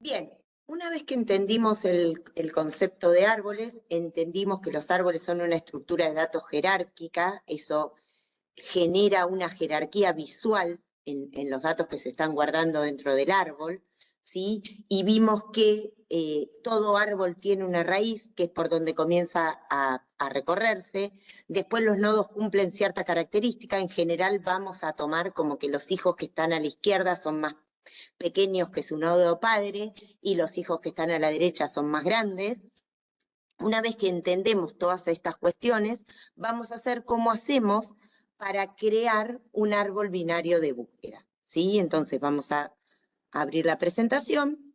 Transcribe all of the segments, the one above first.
Bien, una vez que entendimos el concepto de árboles, entendimos que los árboles son una estructura de datos jerárquica, eso genera una jerarquía visual en los datos que se están guardando dentro del árbol, ¿sí? Y vimos que todo árbol tiene una raíz, que es por donde comienza a recorrerse. Después los nodos cumplen cierta característica. En general vamos a tomar como que los hijos que están a la izquierda son más pequeños que su nodo padre y los hijos que están a la derecha son más grandes. Una vez que entendemos todas estas cuestiones, vamos a hacer cómo hacemos para crear un árbol binario de búsqueda, ¿sí? Entonces vamos a abrir la presentación.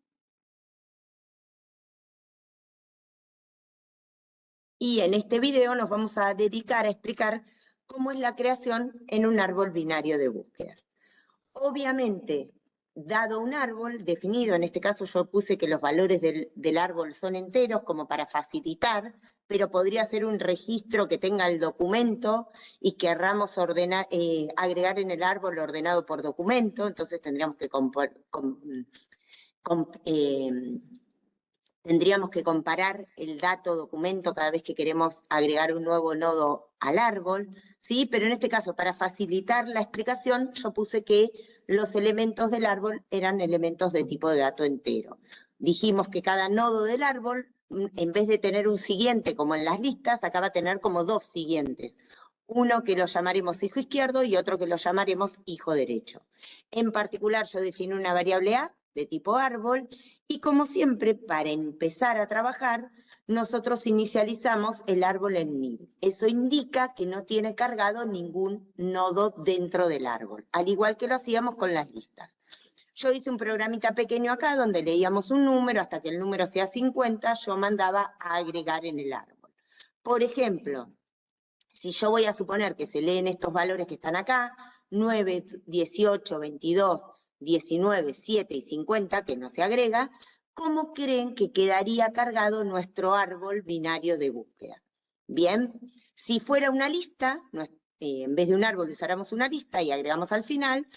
Y en este video nos vamos a dedicar a explicar cómo es la creación en un árbol binario de búsquedas. Obviamente, dado un árbol definido, en este caso yo puse que los valores del árbol son enteros como para facilitar, pero podría ser un registro que tenga el documento y querramos agregar en el árbol ordenado por documento, entonces tendríamos que comparar el dato documento cada vez que queremos agregar un nuevo nodo al árbol, ¿sí? Pero en este caso, para facilitar la explicación, yo puse que los elementos del árbol eran elementos de tipo de dato entero. Dijimos que cada nodo del árbol, en vez de tener un siguiente como en las listas, acá va a tener como dos siguientes. Uno que lo llamaremos hijo izquierdo y otro que lo llamaremos hijo derecho. En particular, yo defino una variable A de tipo árbol y como siempre, para empezar a trabajar, nosotros inicializamos el árbol en nil. Eso indica que no tiene cargado ningún nodo dentro del árbol, al igual que lo hacíamos con las listas. Yo hice un programita pequeño acá donde leíamos un número, hasta que el número sea 50, yo mandaba a agregar en el árbol. Por ejemplo, si yo voy a suponer que se leen estos valores que están acá, 9, 18, 22, 19, 7 y 50, que no se agrega, ¿cómo creen que quedaría cargado nuestro árbol binario de búsqueda? Bien, si fuera una lista, en vez de un árbol usáramos una lista y agregamos al final,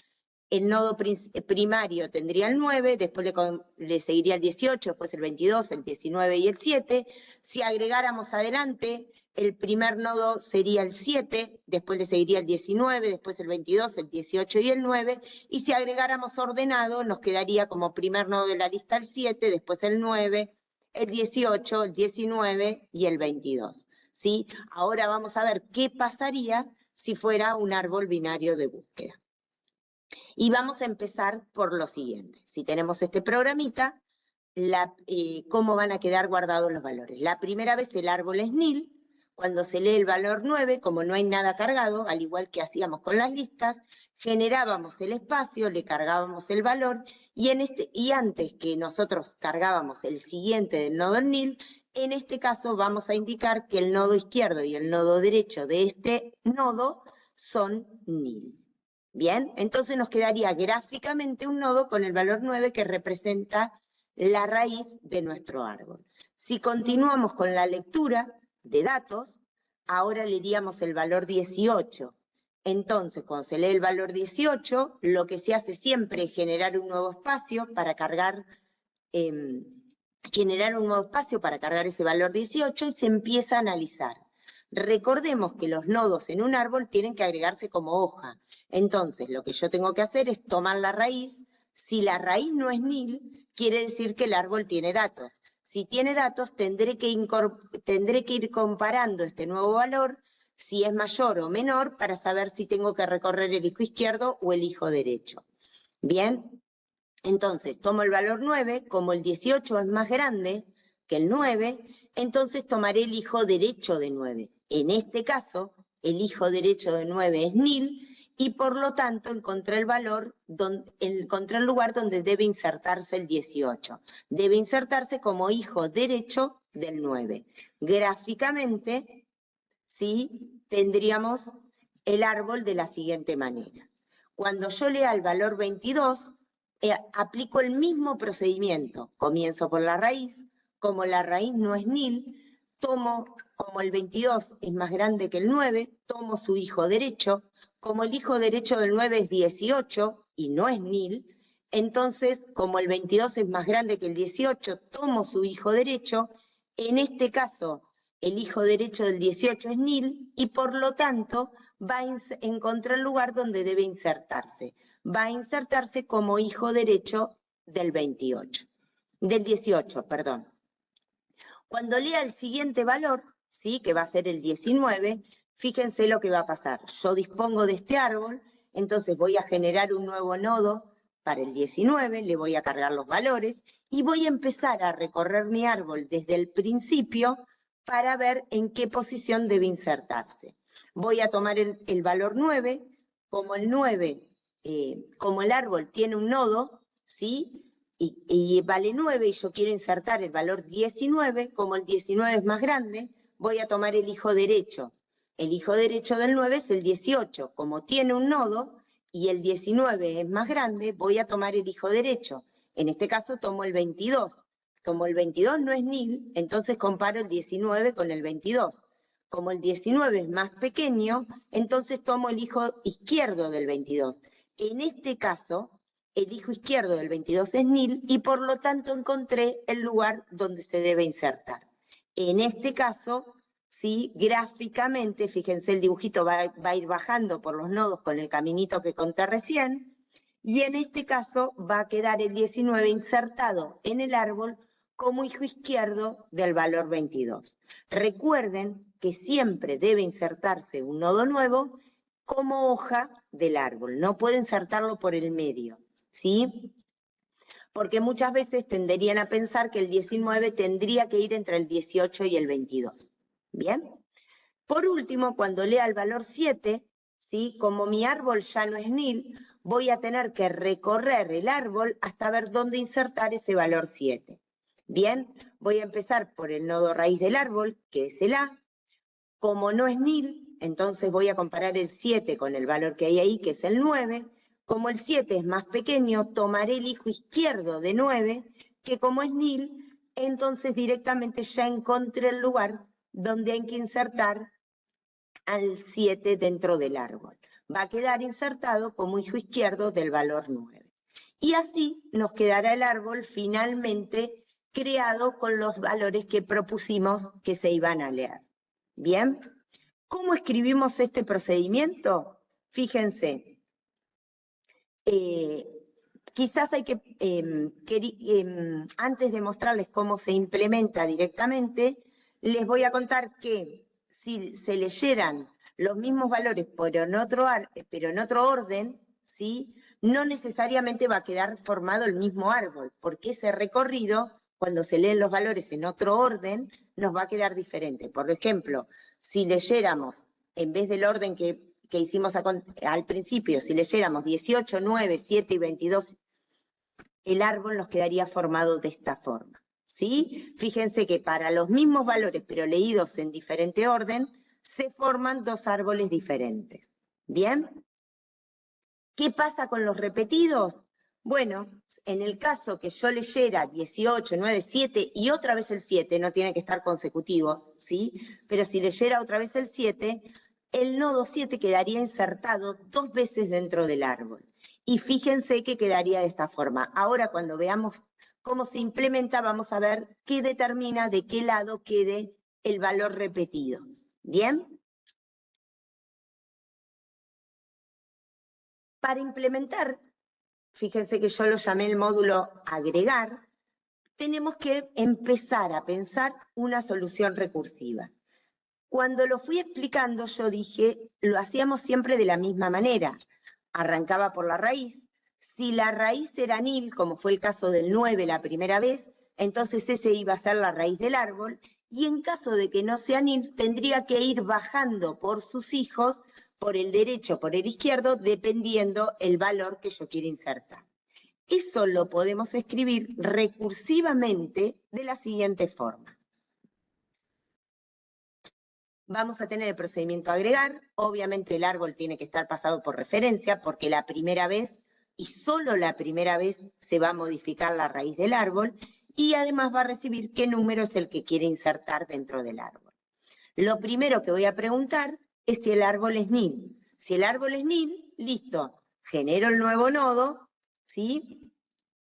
el nodo primario tendría el 9, después le seguiría el 18, después el 22, el 19 y el 7. Si agregáramos adelante, el primer nodo sería el 7, después le seguiría el 19, después el 22, el 18 y el 9. Y si agregáramos ordenado, nos quedaría como primer nodo de la lista el 7, después el 9, el 18, el 19 y el 22. ¿Sí? Ahora vamos a ver qué pasaría si fuera un árbol binario de búsqueda. Y vamos a empezar por lo siguiente. Si tenemos este programita, ¿cómo van a quedar guardados los valores? La primera vez el árbol es nil. Cuando se lee el valor 9, como no hay nada cargado, al igual que hacíamos con las listas, generábamos el espacio, le cargábamos el valor, y antes que nosotros cargábamos el siguiente del nodo nil, en este caso vamos a indicar que el nodo izquierdo y el nodo derecho de este nodo son nil. Bien, entonces nos quedaría gráficamente un nodo con el valor 9 que representa la raíz de nuestro árbol. Si continuamos con la lectura de datos, ahora leeríamos el valor 18. Entonces, cuando se lee el valor 18, lo que se hace siempre es generar un nuevo espacio para cargar, ese valor 18 y se empieza a analizar. Recordemos que los nodos en un árbol tienen que agregarse como hoja. Entonces, lo que yo tengo que hacer es tomar la raíz. Si la raíz no es nil, quiere decir que el árbol tiene datos. Si tiene datos, tendré que ir comparando este nuevo valor, si es mayor o menor, para saber si tengo que recorrer el hijo izquierdo o el hijo derecho. Bien, entonces tomo el valor 9, como el 18 es más grande que el 9, entonces tomaré el hijo derecho de 9. En este caso, el hijo derecho de 9 es nil, y por lo tanto encontré encontré el lugar donde debe insertarse el 18. Debe insertarse como hijo derecho del 9. Gráficamente, ¿sí? Tendríamos el árbol de la siguiente manera. Cuando yo lea el valor 22, aplico el mismo procedimiento. Comienzo por la raíz. Como la raíz no es nil, como el 22 es más grande que el 9, tomo su hijo derecho. Como el hijo derecho del 9 es 18 y no es nil, Entonces, como el 22 es más grande que el 18, tomo su hijo derecho. En este caso, el hijo derecho del 18 es nil y por lo tanto va a encontrar el lugar donde debe insertarse. Va a insertarse como hijo derecho del 18, perdón. Cuando lea el siguiente valor, ¿sí? Que va a ser el 19, fíjense lo que va a pasar. Yo dispongo de este árbol, entonces voy a generar un nuevo nodo para el 19, le voy a cargar los valores y voy a empezar a recorrer mi árbol desde el principio para ver en qué posición debe insertarse. Voy a tomar el valor 9, como el 9, como el árbol tiene un nodo, ¿sí? Y vale 9 y yo quiero insertar el valor 19, como el 19 es más grande, voy a tomar el hijo derecho. El hijo derecho del 9 es el 18, como tiene un nodo y el 19 es más grande, voy a tomar el hijo derecho. En este caso tomo el 22. Como el 22 no es nil, entonces comparo el 19 con el 22. Como el 19 es más pequeño, entonces tomo el hijo izquierdo del 22. En este caso, el hijo izquierdo del 22 es nil y por lo tanto encontré el lugar donde se debe insertar. En este caso, sí, gráficamente, fíjense, el dibujito va a ir bajando por los nodos con el caminito que conté recién, y en este caso va a quedar el 19 insertado en el árbol como hijo izquierdo del valor 22. Recuerden que siempre debe insertarse un nodo nuevo como hoja del árbol, no puede insertarlo por el medio. ¿Sí? Porque muchas veces tenderían a pensar que el 19 tendría que ir entre el 18 y el 22. ¿Bien? Por último, cuando lea el valor 7, ¿sí? Como mi árbol ya no es nil, voy a tener que recorrer el árbol hasta ver dónde insertar ese valor 7. Bien, voy a empezar por el nodo raíz del árbol, que es el A. Como no es nil, entonces voy a comparar el 7 con el valor que hay ahí, que es el 9. Como el 7 es más pequeño, tomaré el hijo izquierdo de 9, que como es nil, entonces directamente ya encontré el lugar donde hay que insertar al 7 dentro del árbol. Va a quedar insertado como hijo izquierdo del valor 9. Y así nos quedará el árbol finalmente creado con los valores que propusimos que se iban a leer. ¿Bien? ¿Cómo escribimos este procedimiento? Fíjense, quizás hay que, antes de mostrarles cómo se implementa directamente, les voy a contar que si se leyeran los mismos valores pero en otro orden, ¿sí? No necesariamente va a quedar formado el mismo árbol, porque ese recorrido, cuando se leen los valores en otro orden, nos va a quedar diferente. Por ejemplo, si leyéramos, en vez del orden que hicimos al principio, si leyéramos 18, 9, 7 y 22, el árbol nos quedaría formado de esta forma. ¿Sí? Fíjense que para los mismos valores, pero leídos en diferente orden, se forman dos árboles diferentes. ¿Bien? ¿Qué pasa con los repetidos? Bueno, en el caso que yo leyera 18, 9, 7 y otra vez el 7, no tiene que estar consecutivo, ¿sí? Pero si leyera otra vez el 7, el nodo 7 quedaría insertado dos veces dentro del árbol. Y fíjense que quedaría de esta forma. Ahora cuando veamos cómo se implementa, vamos a ver qué determina de qué lado quede el valor repetido. ¿Bien? Para implementar, fíjense que yo lo llamé el módulo agregar, tenemos que empezar a pensar una solución recursiva. Cuando lo fui explicando, yo dije, lo hacíamos siempre de la misma manera. Arrancaba por la raíz. Si la raíz era nil, como fue el caso del 9 la primera vez, entonces ese iba a ser la raíz del árbol. Y en caso de que no sea nil, tendría que ir bajando por sus hijos, por el derecho, por el izquierdo, dependiendo el valor que yo quiera insertar. Eso lo podemos escribir recursivamente de la siguiente forma. Vamos a tener el procedimiento agregar, obviamente el árbol tiene que estar pasado por referencia porque la primera vez y solo la primera vez se va a modificar la raíz del árbol y además va a recibir qué número es el que quiere insertar dentro del árbol. Lo primero que voy a preguntar es si el árbol es nil. Si el árbol es nil, listo, genero el nuevo nodo, ¿sí?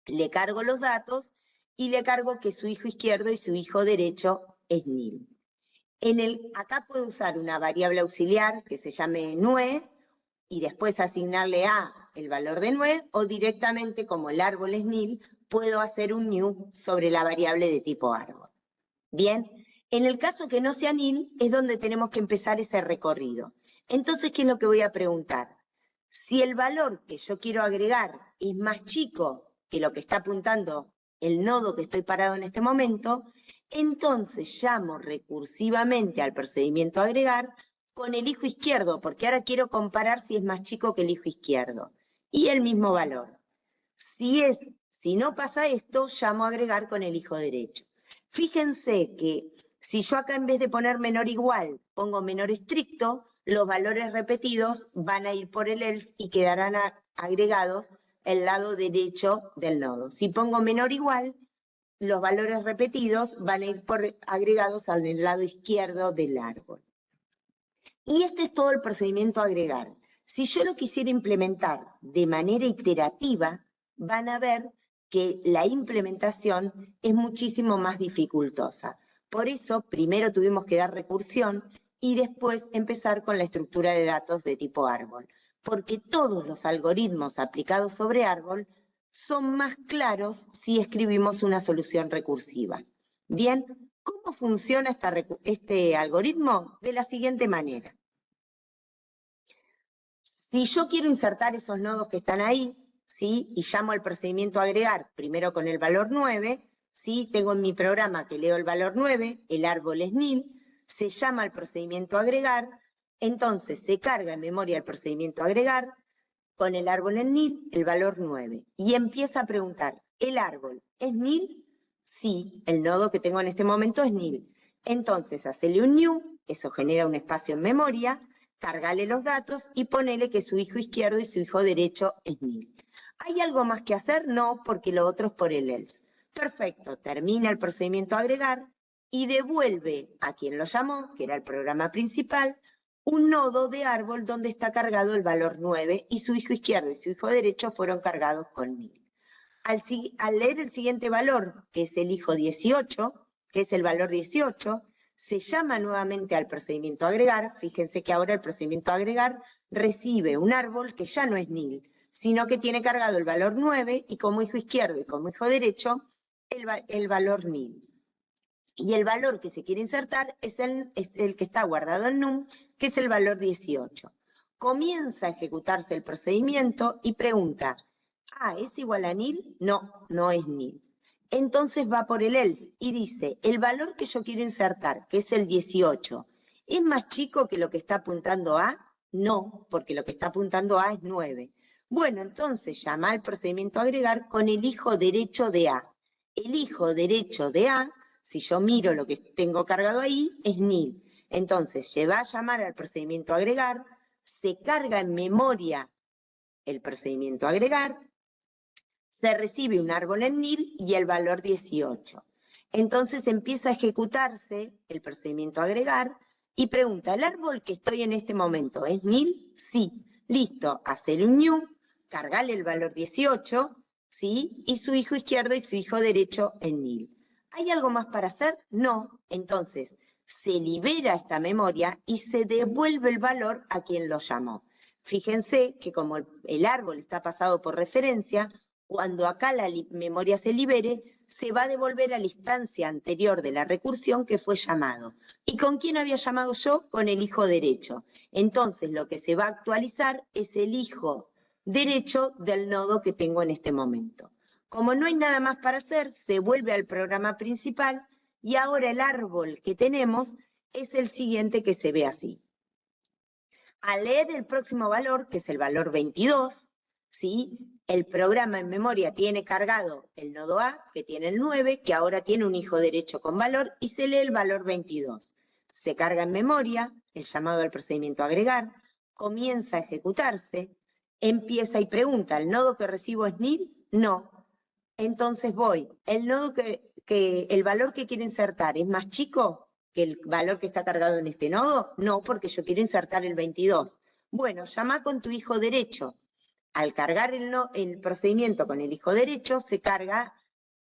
le cargo los datos y le cargo que su hijo izquierdo y su hijo derecho es nil. Acá puedo usar una variable auxiliar que se llame nue y después asignarle a el valor de nue, o directamente, como el árbol es nil, puedo hacer un new sobre la variable de tipo árbol. Bien, en el caso que no sea nil es donde tenemos que empezar ese recorrido. Entonces, ¿qué es lo que voy a preguntar? Si el valor que yo quiero agregar es más chico que lo que está apuntando el nodo que estoy parado en este momento, entonces llamo recursivamente al procedimiento agregar con el hijo izquierdo, porque ahora quiero comparar si es más chico que el hijo izquierdo, y el mismo valor. Si no pasa esto, llamo a agregar con el hijo derecho. Fíjense que si yo acá en vez de poner menor igual, pongo menor estricto, los valores repetidos van a ir por el else y quedarán agregados el lado derecho del nodo. Si pongo menor igual, los valores repetidos van a ir agregados al lado izquierdo del árbol. Y este es todo el procedimiento agregar. Si yo lo quisiera implementar de manera iterativa, van a ver que la implementación es muchísimo más dificultosa. Por eso, primero tuvimos que dar recursión y después empezar con la estructura de datos de tipo árbol, porque todos los algoritmos aplicados sobre árbol son más claros si escribimos una solución recursiva. Bien, ¿cómo funciona este algoritmo? De la siguiente manera. Si yo quiero insertar esos nodos que están ahí, ¿sí? Y llamo al procedimiento agregar, primero con el valor 9, ¿sí? Tengo en mi programa que leo el valor 9, el árbol es nil, se llama al procedimiento agregar, entonces se carga en memoria el procedimiento agregar, con el árbol en nil, el valor 9, y empieza a preguntar, ¿el árbol es nil? Sí, el nodo que tengo en este momento es nil. Entonces, hacele un new, eso genera un espacio en memoria, cargale los datos y ponele que su hijo izquierdo y su hijo derecho es nil. ¿Hay algo más que hacer? No, porque lo otro es por el else. Perfecto, termina el procedimiento agregar y devuelve a quien lo llamó, que era el programa principal, un nodo de árbol donde está cargado el valor 9 y su hijo izquierdo y su hijo derecho fueron cargados con nil. Al leer el siguiente valor, que es el hijo 18, que es el valor 18, se llama nuevamente al procedimiento agregar. Fíjense que ahora el procedimiento agregar recibe un árbol que ya no es nil, sino que tiene cargado el valor 9 y como hijo izquierdo y como hijo derecho el valor nil. Y el valor que se quiere insertar es el que está guardado en num, que es el valor 18. Comienza a ejecutarse el procedimiento y pregunta, ¿es igual a nil? No, no es nil. Entonces va por el else y dice, el valor que yo quiero insertar, que es el 18, ¿es más chico que lo que está apuntando A? No, porque lo que está apuntando A es 9. Bueno, entonces llama al procedimiento agregar con el hijo derecho de A. El hijo derecho de A, si yo miro lo que tengo cargado ahí, es nil. Entonces, se va a llamar al procedimiento agregar, se carga en memoria el procedimiento agregar, se recibe un árbol en nil y el valor 18. Entonces empieza a ejecutarse el procedimiento agregar y pregunta, ¿el árbol que estoy en este momento es nil? Sí. Listo, hacer un new, cargarle el valor 18, ¿sí? Y su hijo izquierdo y su hijo derecho en nil. ¿Hay algo más para hacer? No. Entonces, se libera esta memoria y se devuelve el valor a quien lo llamó. Fíjense que como el árbol está pasado por referencia, cuando acá la memoria se libere, se va a devolver a la instancia anterior de la recursión que fue llamado. ¿Y con quién había llamado yo? Con el hijo derecho. Entonces, lo que se va a actualizar es el hijo derecho del nodo que tengo en este momento. Como no hay nada más para hacer, se vuelve al programa principal y ahora el árbol que tenemos es el siguiente que se ve así. Al leer el próximo valor, que es el valor 22, ¿sí? El programa en memoria tiene cargado el nodo A, que tiene el 9, que ahora tiene un hijo derecho con valor, y se lee el valor 22. Se carga en memoria, el llamado al procedimiento agregar, comienza a ejecutarse, empieza y pregunta, ¿el nodo que recibo es nil? No. Entonces voy, el valor que quiero insertar es más chico que el valor que está cargado en este nodo. No, porque yo quiero insertar el 22. Bueno, llama con tu hijo derecho. al cargar el procedimiento con el hijo derecho, se carga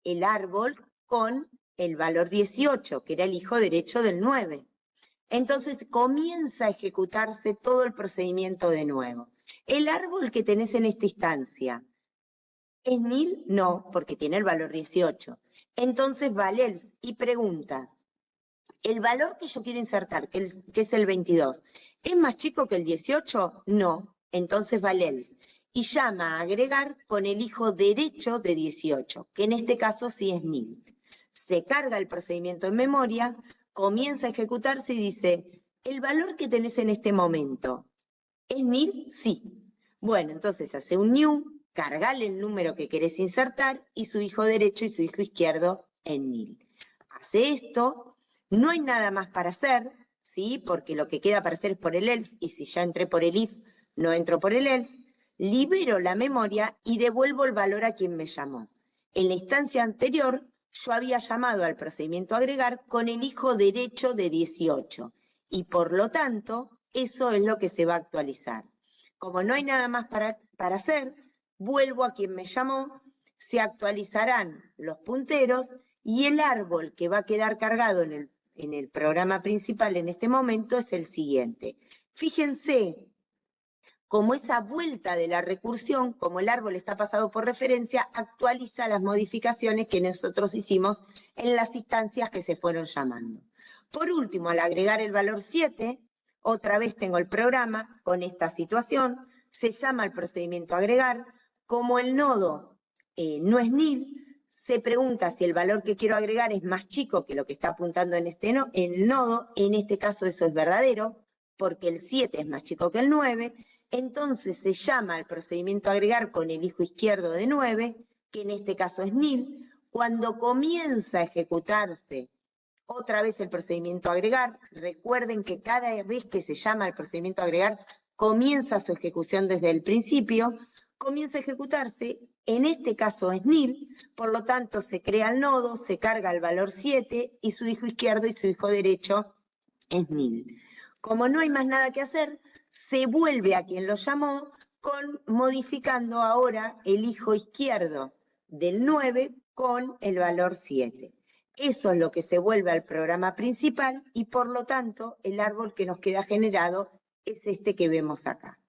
el árbol con el valor 18, que era el hijo derecho del 9. Entonces comienza a ejecutarse todo el procedimiento de nuevo. El árbol que tenés en esta instancia, ¿es nil? No, porque tiene el valor 18. Entonces va al else y pregunta, ¿el valor que yo quiero insertar, que es el 22, es más chico que el 18? No, entonces va al else. Y llama a agregar con el hijo derecho de 18, que en este caso sí es nil. Se carga el procedimiento en memoria, comienza a ejecutarse y dice, ¿el valor que tenés en este momento es nil? Sí. Bueno, entonces hace un new, cargale el número que querés insertar y su hijo derecho y su hijo izquierdo en nil. Hace esto, no hay nada más para hacer, ¿sí? Porque lo que queda para hacer es por el else, y si ya entré por el if, no entro por el else. Libero la memoria y devuelvo el valor a quien me llamó. En la instancia anterior, yo había llamado al procedimiento agregar con el hijo derecho de 18, y por lo tanto, eso es lo que se va a actualizar. Como no hay nada más para hacer, vuelvo a quien me llamó, se actualizarán los punteros y el árbol que va a quedar cargado en el programa principal en este momento es el siguiente. Fíjense cómo esa vuelta de la recursión, como el árbol está pasado por referencia, actualiza las modificaciones que nosotros hicimos en las instancias que se fueron llamando. Por último, al agregar el valor 7, otra vez tengo el programa con esta situación, se llama el procedimiento agregar, como el nodo no es nil, se pregunta si el valor que quiero agregar es más chico que lo que está apuntando en el nodo, en este caso eso es verdadero, porque el 7 es más chico que el 9, entonces se llama al procedimiento agregar con el hijo izquierdo de 9, que en este caso es nil. Cuando comienza a ejecutarse otra vez el procedimiento agregar, recuerden que cada vez que se llama al procedimiento agregar, comienza su ejecución desde el principio, comienza a ejecutarse, en este caso es nil, por lo tanto se crea el nodo, se carga el valor 7 y su hijo izquierdo y su hijo derecho es nil. Como no hay más nada que hacer, se vuelve a quien lo llamó modificando ahora el hijo izquierdo del 9 con el valor 7. Eso es lo que se vuelve al programa principal y por lo tanto el árbol que nos queda generado es este que vemos acá.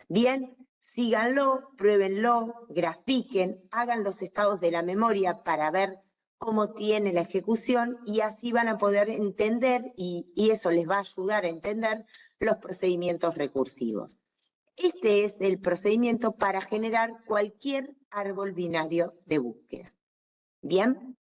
Bien, síganlo, pruébenlo, grafiquen, hagan los estados de la memoria para ver cómo tiene la ejecución y así van a poder entender y eso les va a ayudar a entender los procedimientos recursivos. Este es el procedimiento para generar cualquier árbol binario de búsqueda. Bien.